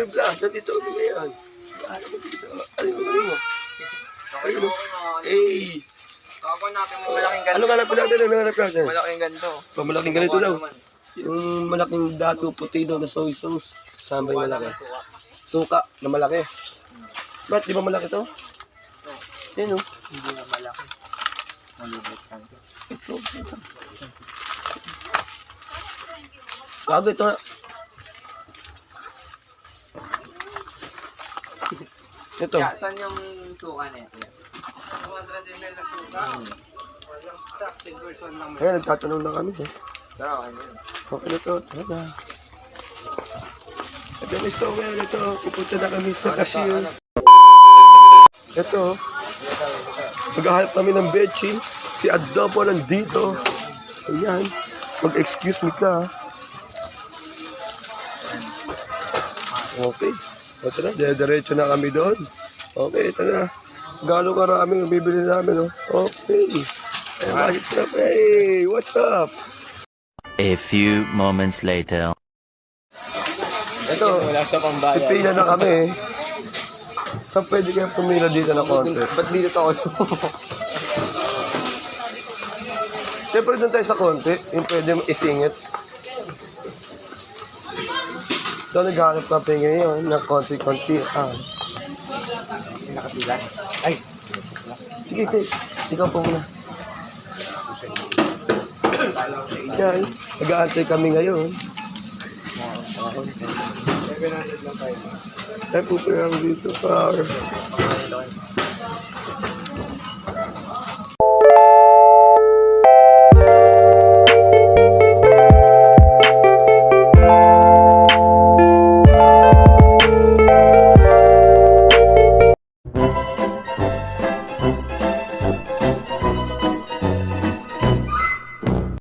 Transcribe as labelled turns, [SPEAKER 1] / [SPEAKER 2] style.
[SPEAKER 1] may vlog. Nandito kami ngayon. Ano mo dito? Ano mo? Ayun. Hey!
[SPEAKER 2] Ako natin may malaking ganito.
[SPEAKER 1] Ano hanap natin? Ano hanap natin?
[SPEAKER 2] Malaking ganito.
[SPEAKER 1] Malaking ganito daw. Yung malaking dato puti daw na soy sauce. Sambay malaki. Suka na malaki. Ba't di ba malaki to? Yan o.
[SPEAKER 2] Hindi na malaki. Malibuksan ko.
[SPEAKER 1] Gago ito nga. Ito.
[SPEAKER 2] Yeah, saan yung suka na ito?
[SPEAKER 3] 200 ml na suka. Walang stock, silver son lang.
[SPEAKER 1] Ayan, nagtatanong na kami eh.
[SPEAKER 2] Tara, okay na yun.
[SPEAKER 1] Okay na to. Tara. Ito may sowel ito. Pupunta na kami sa cashier. Ito. Maghahalap kami ng bechi. Si Adobo nandito. Ayan. Mag-excuse me ka. Okay. Ito na. Diretso na kami doon. Okay, ito na. Gano'ng karami ang bibili namin, oh. Okay. Hey, what's up?
[SPEAKER 4] A few moments later.
[SPEAKER 1] Ito,
[SPEAKER 2] Wala sa pambayad.
[SPEAKER 1] pipila na kami. Saan pwede kayo pumila dito na konti?
[SPEAKER 2] Ba't dito ako?
[SPEAKER 1] Siyempre doon tayo sa konti, yung pwede mo isingit. Doon naghanap kami ngayon ng konti-konti.
[SPEAKER 2] Nakapila. Ay!
[SPEAKER 1] Sige, ikaw po muna. Yan, nag-aantay kami ngayon.
[SPEAKER 3] 700 lang tayo.
[SPEAKER 1] Ay, pupunta lang dito, par.